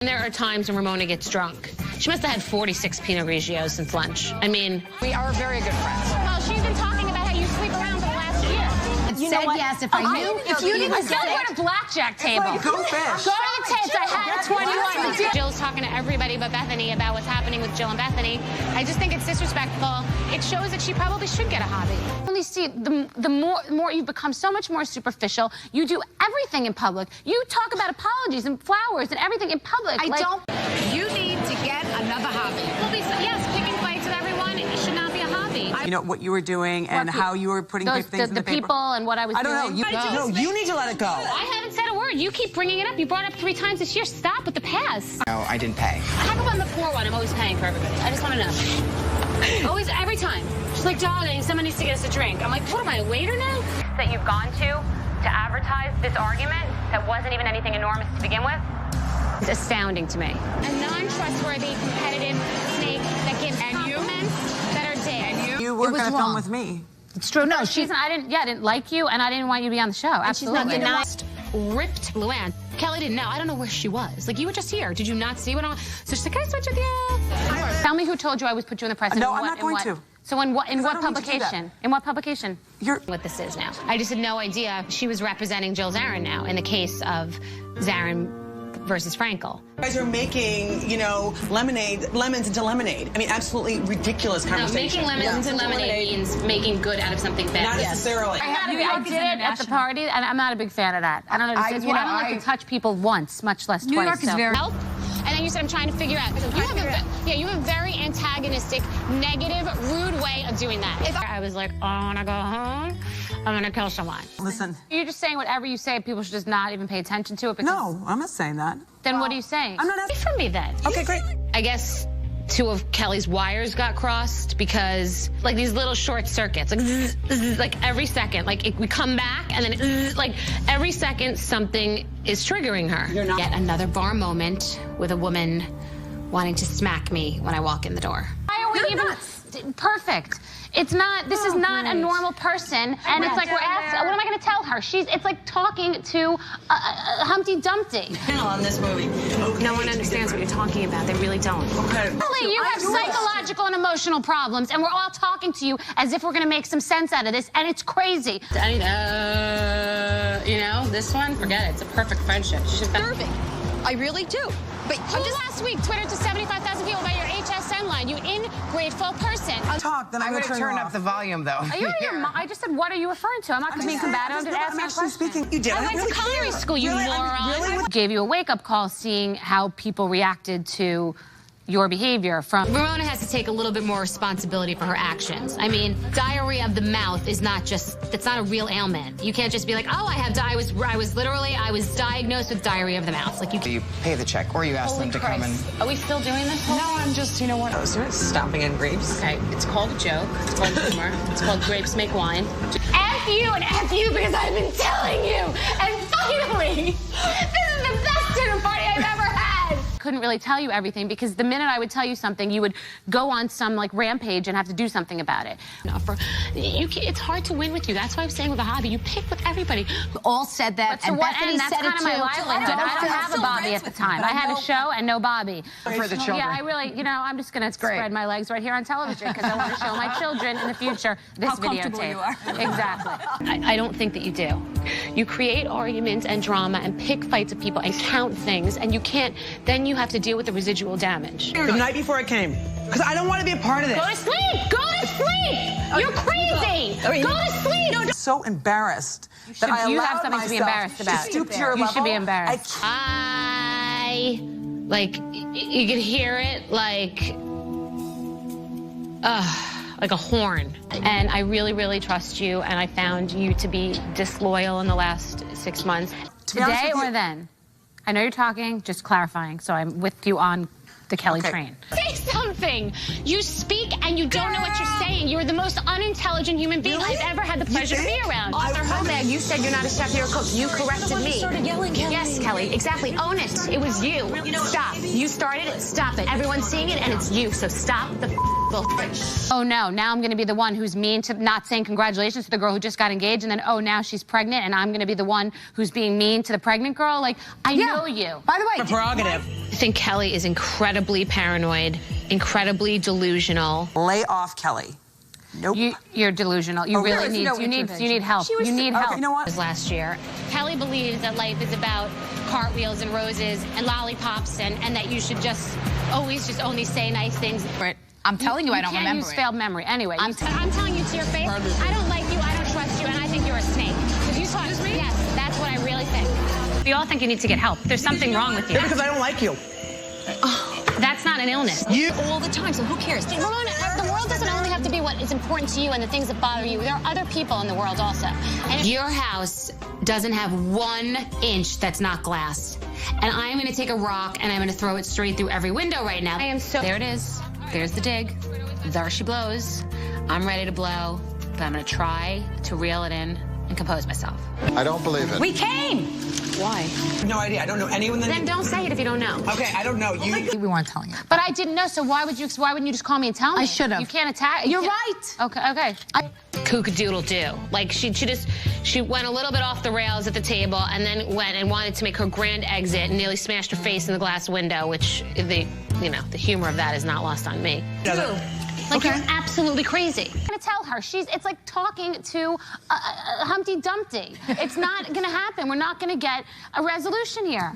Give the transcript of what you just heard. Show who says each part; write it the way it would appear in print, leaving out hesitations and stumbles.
Speaker 1: There are times when Ramona gets drunk. She must have had 46 Pinot Grigios since lunch. I mean,
Speaker 2: we are very good friends.
Speaker 1: Well, she's been talking about how you sleep around for the last year.
Speaker 3: You said yes if I knew.
Speaker 1: If you didn't get it. Go to blackjack table.
Speaker 4: Go fish.
Speaker 1: Go to the tits. I had 21. Jill's talking to everybody but Bethenny about what's happening with Jill and Bethenny. I just think it's disrespectful. It shows that she probably should get a hobby. Only see the more you've become so much more superficial. You do everything in public. You talk about apologies and flowers and everything in public.
Speaker 3: You need to get another hobby.
Speaker 1: Well, yes, picking fights with everyone. It should not be a hobby.
Speaker 4: You know what you were doing and how you were putting things in the paper.
Speaker 1: People and what I was doing.
Speaker 4: I don't know. You need to let it go.
Speaker 1: I haven't said a word. You keep bringing it up. You brought it up 3 times this year. Stop with the past.
Speaker 5: No, I didn't pay.
Speaker 1: How come I'm the poor one? I'm always paying for everybody. I just want to know. Always, every time. She's like, darling, someone needs to get us a drink. I'm like, what am I, a waiter now? That you've gone to advertise this argument that wasn't even anything enormous to begin with? It's astounding to me. A non-trustworthy, competitive snake that gives compliments that are dead.
Speaker 4: You were going to film with me.
Speaker 3: It's true. No,
Speaker 1: I didn't like you, and I didn't want you to be on the show. Absolutely.
Speaker 3: She's not
Speaker 1: ripped Luann. Kelly didn't know. I don't know where she was. Like, you were just here. Did you not see what I... So she's like, can I switch with you? Tell me who told you I was put you in the press.
Speaker 4: No, I'm not going to.
Speaker 1: So in what publication? In what publication?
Speaker 4: What
Speaker 1: this is now. I just had no idea she was representing Jill Zarin now in the case of Zarin versus Frankel.
Speaker 6: You guys are making, lemons into lemonade. I mean, absolutely ridiculous conversation.
Speaker 1: No, making lemons into lemonade means making good out of something bad.
Speaker 6: Not necessarily.
Speaker 1: I did it at the party, and I'm not a big fan of that. I don't know. I don't like to touch people once, much less twice.
Speaker 3: New York is very...
Speaker 1: Help. And then you said, I'm trying to figure out. You have a very antagonistic, negative, rude way of doing that. I was like, I want to go home. I'm going to kill someone.
Speaker 4: Listen.
Speaker 1: You're just saying whatever you say, people should just not even pay attention to it. Because
Speaker 4: no, I'm not saying that.
Speaker 1: Then what are you saying?
Speaker 4: I'm not
Speaker 1: asking for me then.
Speaker 4: Okay, great.
Speaker 1: I guess 2 of Kelly's wires got crossed because, like, these little short circuits, like, zzz, zzz, like every second, like we come back and then, zzz, like every second something is triggering her.
Speaker 6: You're not.
Speaker 1: Yet another bar moment with a woman wanting to smack me when I walk in the door. Why are we even perfect? It's not. This is not a normal person, and it's like we're asked. What am I going to tell her? It's like talking to Humpty Dumpty.
Speaker 6: On this movie. Okay.
Speaker 1: No one understands what you're talking about. They really don't.
Speaker 6: Okay.
Speaker 1: Really, you have psychological and emotional problems, and we're all talking to you as if we're going to make some sense out of this, and it's crazy. This one, forget it. It's a perfect friendship.
Speaker 3: Perfect. I really do. But
Speaker 1: last week tweeted to 75,000 people about your HSN line. You ingrateful person.
Speaker 4: Then I'm going to
Speaker 5: turn up the volume, though.
Speaker 1: Are you out of your mind? I just said, what are you referring to? I'm not being combative. I'm just asking a question.
Speaker 4: Speaking. You did.
Speaker 1: I went to culinary school, you moron. Gave you a wake-up call seeing how people reacted to your behavior. Ramona has to take a little bit more responsibility for her actions. I mean, diarrhea of the mouth is it's not a real ailment. You can't just be like, oh, I was diagnosed with diarrhea of the mouth. Like
Speaker 5: You pay the check, or you ask them to come and...
Speaker 1: Are we still doing this?
Speaker 5: No, I'm just, what?
Speaker 6: Stomping in grapes.
Speaker 1: Okay, it's called a joke. It's called humor. It's called grapes make wine. F you and F you because I've been telling you. And finally, this is the best dinner party I've ever had. Couldn't really tell you everything because the minute I would tell you something, you would go on some rampage and have to do something about it. It's hard to win with you. That's why I'm saying with a hobby, you pick with everybody.
Speaker 3: We all said that, and Bethenny
Speaker 1: that's
Speaker 3: said
Speaker 1: kind
Speaker 3: it
Speaker 1: of my
Speaker 3: too.
Speaker 1: livelihood. I didn't have a Bobby at the time. I had a show and no Bobby.
Speaker 5: For the children.
Speaker 1: Yeah, I really, I'm just going to spread my legs right here on television because I want to show my children in the future this videotape.
Speaker 3: You are.
Speaker 1: Exactly. I don't think that you do. You create arguments and drama and pick fights with people and count things, and you can't. Then you have to deal with the residual damage.
Speaker 6: The night before I came, because I don't want to be a part of this.
Speaker 1: Go to sleep. Go to sleep. You're crazy. Go to sleep.
Speaker 4: I'm so embarrassed that I allowed
Speaker 1: You have something to be embarrassed about.
Speaker 4: To stoop to your level.
Speaker 1: You should be embarrassed. You could hear it like a horn. And I really, really trust you, and I found you to be disloyal in the last 6 months. Today or then? I know you're talking, just clarifying, so I'm with you on the Kelly train. Say something. thing. You speak and you don't know what you're saying. You're the most unintelligent human being I've ever had the pleasure to be around.
Speaker 3: Author Hobag, you said you're not a chef, you're a cook. You corrected me.
Speaker 1: You started yelling, Kelly. Yes, Kelly, exactly. Own it. It was you. Stop. You started it. Stop it. Everyone's seeing it, and it's you. So stop the bullshit. Oh no! Now I'm going to be the one who's mean to not saying congratulations to the girl who just got engaged, and then oh now she's pregnant, and I'm going to be the one who's being mean to the pregnant girl. Like I know you.
Speaker 3: By the way,
Speaker 6: prerogative.
Speaker 1: I think Kelly is incredibly paranoid, incredibly delusional.
Speaker 4: Lay off, Kelly. Nope.
Speaker 1: You're delusional. You really need. You need help. You need help.
Speaker 4: You know what?
Speaker 1: Last year, Kelly believes that life is about cartwheels and roses and lollipops, and that you should just always just only say nice things.
Speaker 3: I'm telling you, I don't remember.
Speaker 1: You can't use failed memory. Anyway, I'm telling you to your face.
Speaker 6: Pardon me.
Speaker 1: I don't like you. I don't trust you, and I think you're a snake. Did you trust me? Yes, that's what I really think. We all think you need to get help. There's something wrong with you.
Speaker 6: Yeah, because I don't like you.
Speaker 1: That's not an illness.
Speaker 6: You
Speaker 3: all the time, so who cares?
Speaker 1: Ramona, the world doesn't only have to be what is important to you and the things that bother you. There are other people in the world also. And your house doesn't have 1 inch that's not glass. And I'm going to take a rock and I'm going to throw it straight through every window right now. I am so... There it is. There's the dig. There she blows. I'm ready to blow, but I'm going to try to reel it in and compose myself.
Speaker 2: I don't believe it.
Speaker 3: We came.
Speaker 1: Why?
Speaker 6: no idea. I don't know anyone that.
Speaker 1: Then don't say it if you don't know.
Speaker 6: Okay, I don't know. You.
Speaker 3: We weren't telling you.
Speaker 1: But I didn't know, so why wouldn't you just call me and tell me?
Speaker 3: I should have.
Speaker 1: You can't attack.
Speaker 3: You're right.
Speaker 1: Okay. Kook-a-doodle-doo. Like, she went a little bit off the rails at the table and then went and wanted to make her grand exit and nearly smashed her face in the glass window, which the humor of that is not lost on me. Like, you're absolutely crazy. I'm gonna tell her. It's like talking to Humpty Dumpty. It's not gonna happen. We're not gonna get a resolution here.